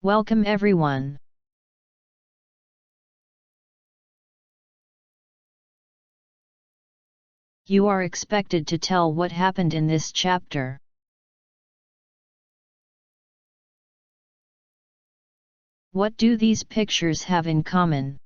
Welcome everyone. You are expected to tell what happened in this chapter. What do these pictures have in common?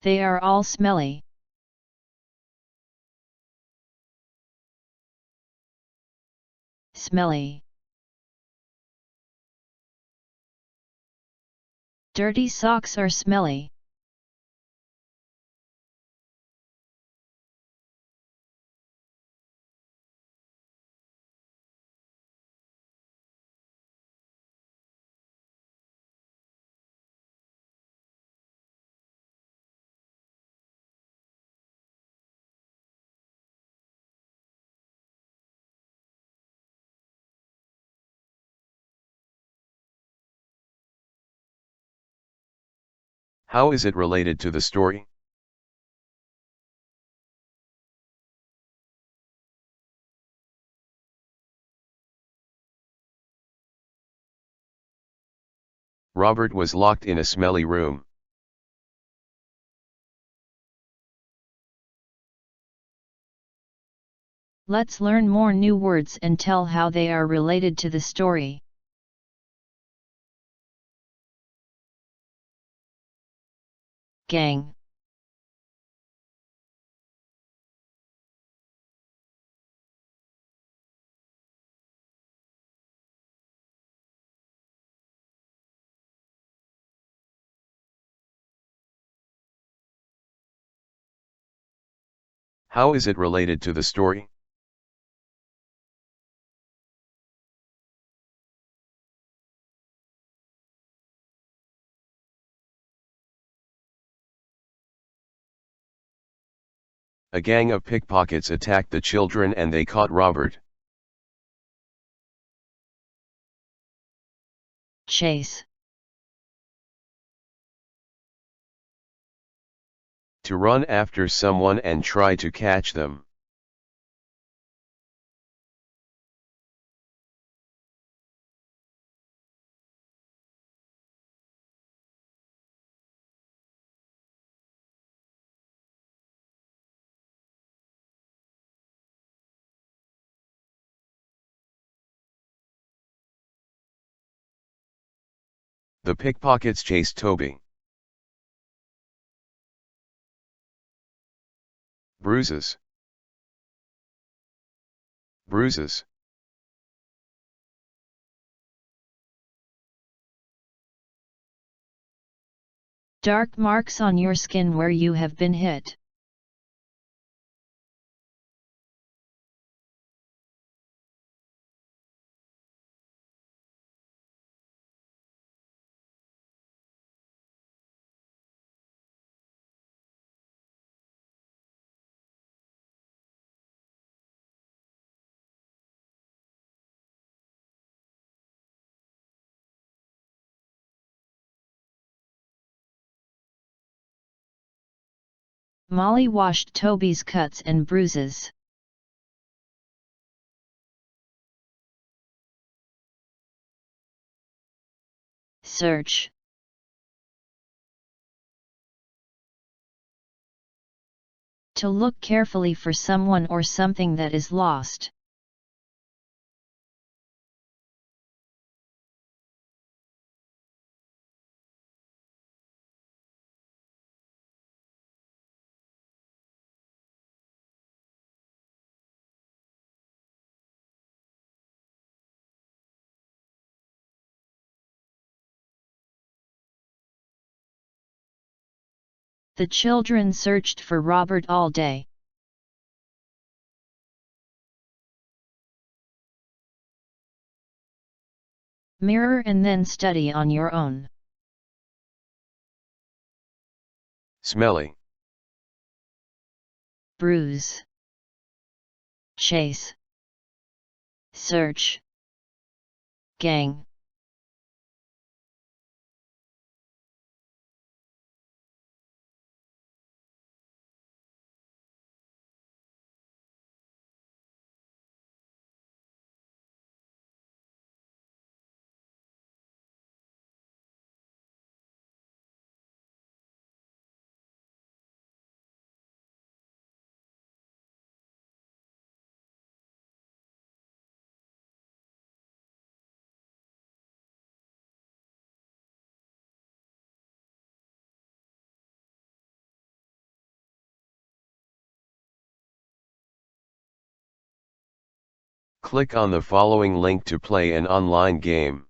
They are all smelly. Smelly. Dirty socks are smelly. How is it related to the story? Robert was locked in a smelly room. Let's learn more new words and tell how they are related to the story. Gang. How is it related to the story? A gang of pickpockets attacked the children and they caught Robert. Chase. To run after someone and try to catch them. The pickpockets chased Toby. Bruises. Bruises. Dark marks on your skin where you have been hit. Molly washed Toby's cuts and bruises. Search. To look carefully for someone or something that is lost. The children searched for Robert all day. Mirror and then study on your own. Smelly. Bruise. Chase. Search. Gang. Click on the following link to play an online game.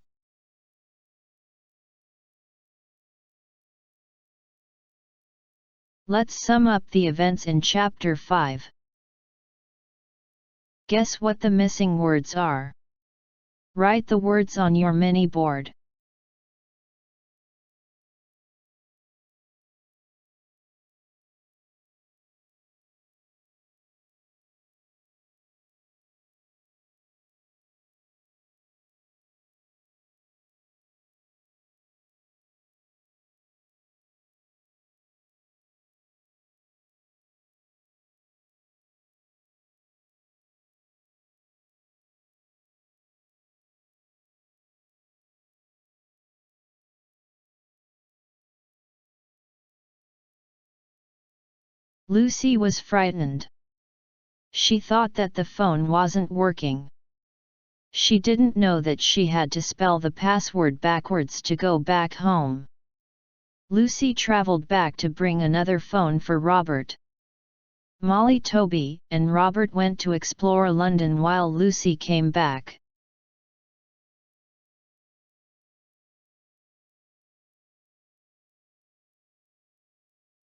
Let's sum up the events in Chapter 5. Guess what the missing words are. Write the words on your mini board. Lucy was frightened. She thought that the phone wasn't working. She didn't know that she had to spell the password backwards to go back home. Lucy traveled back to bring another phone for Robert. Molly, Toby, and Robert went to explore London while Lucy came back.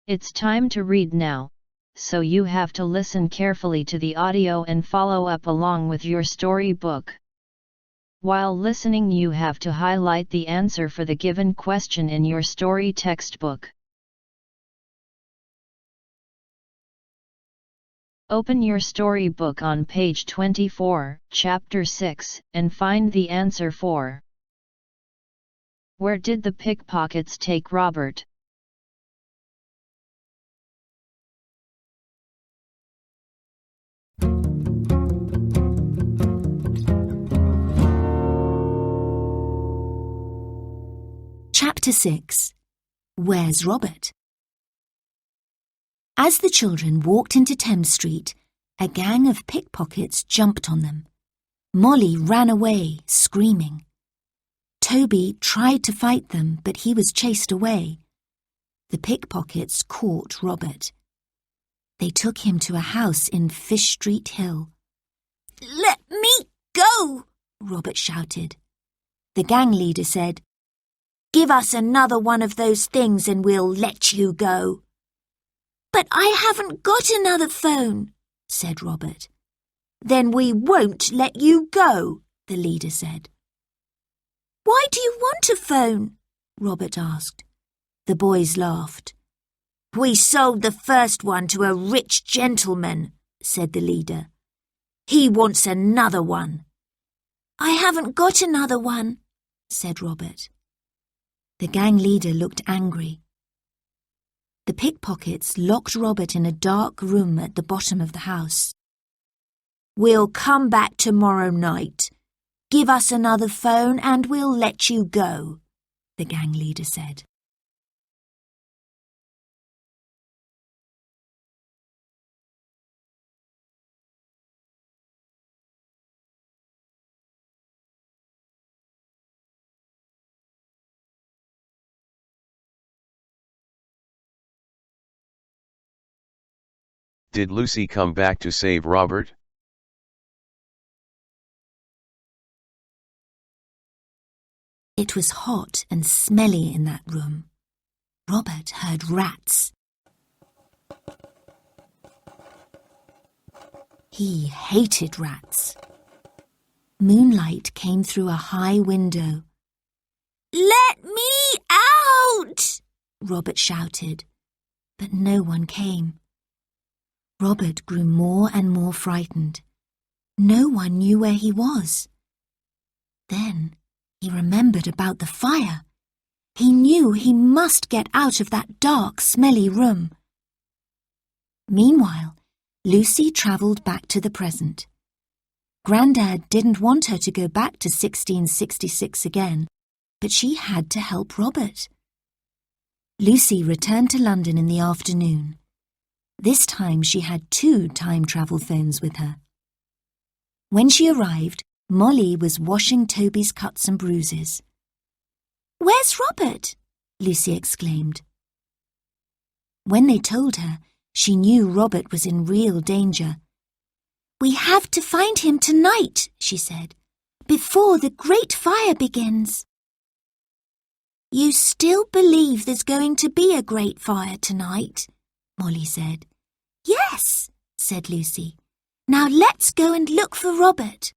It's time to read now, so you have to listen carefully to the audio and follow up along with your storybook. While listening, you have to highlight the answer for the given question in your story textbook. Open your storybook on page 24, chapter 6, and find the answer for Where did the pickpockets take Robert? Chapter 6. Where's Robert? As the children walked into Thames Street, a gang of pickpockets jumped on them. Molly ran away, screaming. Toby tried to fight them, but he was chased away. The pickpockets caught Robert. They took him to a house in Fish Street Hill. "Let me go!" Robert shouted. The gang leader said, "Give us another one of those things and we'll let you go." "But I haven't got another phone," said Robert. "Then we won't let you go," the leader said. "Why do you want a phone?" Robert asked. The boys laughed. "We sold the first one to a rich gentleman," said the leader. "He wants another one." "I haven't got another one," said Robert. The gang leader looked angry. The pickpockets locked Robert in a dark room at the bottom of the house. "We'll come back tomorrow night. Give us another phone and we'll let you go," the gang leader said. Did Lucy come back to save Robert? It was hot and smelly in that room. Robert heard rats. He hated rats. Moonlight came through a high window. "Let me out!" Robert shouted, but no one came. Robert grew more and more frightened. No one knew where he was. Then he remembered about the fire. He knew he must get out of that dark, smelly room. Meanwhile, Lucy travelled back to the present. Grandad didn't want her to go back to 1666 again, but she had to help Robert. Lucy returned to London in the afternoon. This time she had 2 time travel phones with her. When she arrived, Molly was washing Toby's cuts and bruises. "Where's Robert?" Lucy exclaimed. When they told her, she knew Robert was in real danger. "We have to find him tonight," she said, "before the great fire begins." "You still believe there's going to be a great fire tonight?" Molly said. "Yes," said Lucy. "Now let's go and look for Robert."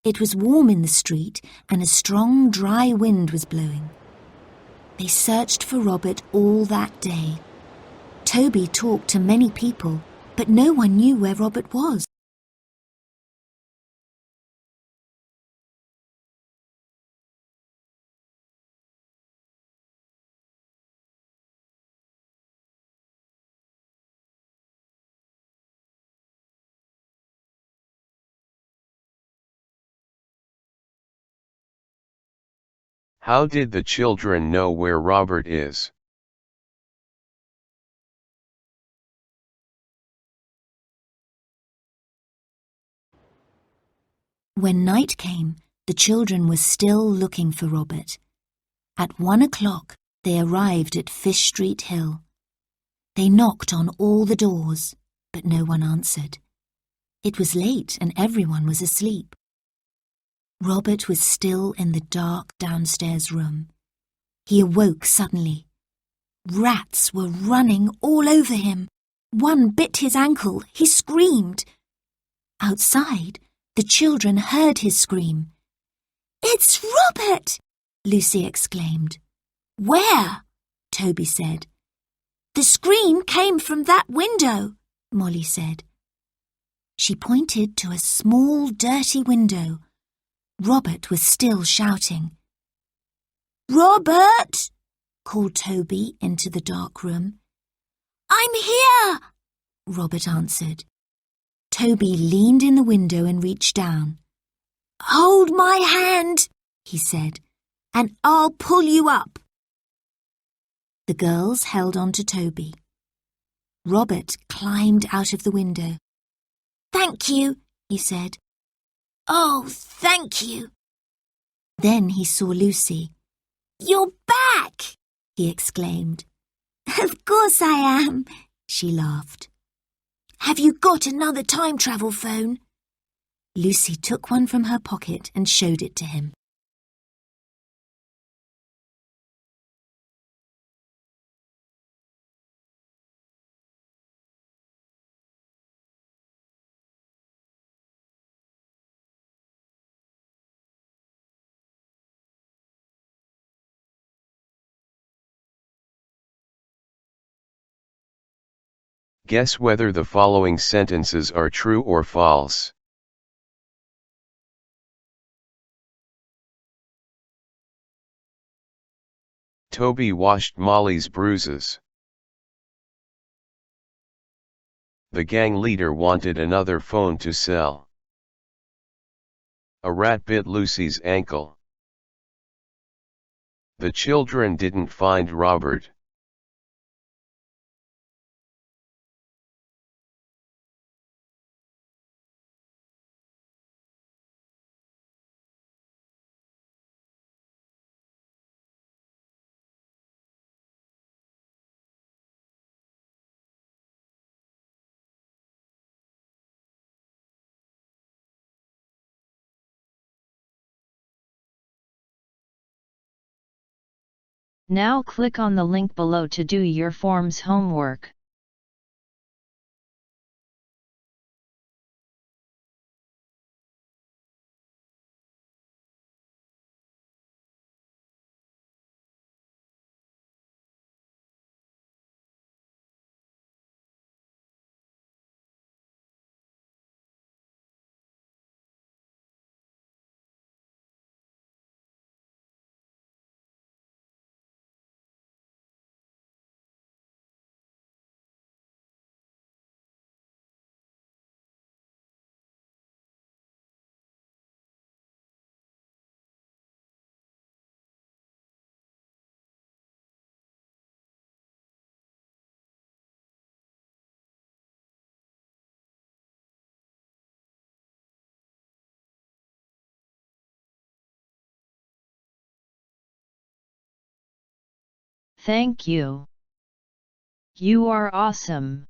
It was warm in the street and a strong, dry wind was blowing. They searched for Robert all that day. Toby talked to many people, but no one knew where Robert was. How did the children know where Robert is? When night came, the children were still looking for Robert. At 1 o'clock, they arrived at Fish Street Hill. They knocked on all the doors, but no one answered. It was late and everyone was asleep. Robert was still in the dark downstairs room. He awoke suddenly. Rats were running all over him. One bit his ankle. He screamed. Outside, the children heard his scream. "It's Robert!" Lucy exclaimed. "Where?" Toby said. "The scream came from that window," Molly said. She pointed to a small, dirty window. Robert was still shouting. "Robert!" called Toby into the dark room. "I'm here!" Robert answered. Toby leaned in the window and reached down. "Hold my hand," he said, "and I'll pull you up." The girls held on to Toby. Robert climbed out of the window. "Thank you," he said. "Oh, thank you." Then he saw Lucy. "You're back!" he exclaimed. "Of course I am," she laughed. "Have you got another time travel phone?" Lucy took one from her pocket and showed it to him. Guess whether the following sentences are true or false. Toby washed Molly's bruises. The gang leader wanted another phone to sell. A rat bit Lucy's ankle. The children didn't find Robert. Now click on the link below to do your form's homework. Thank you. You are awesome.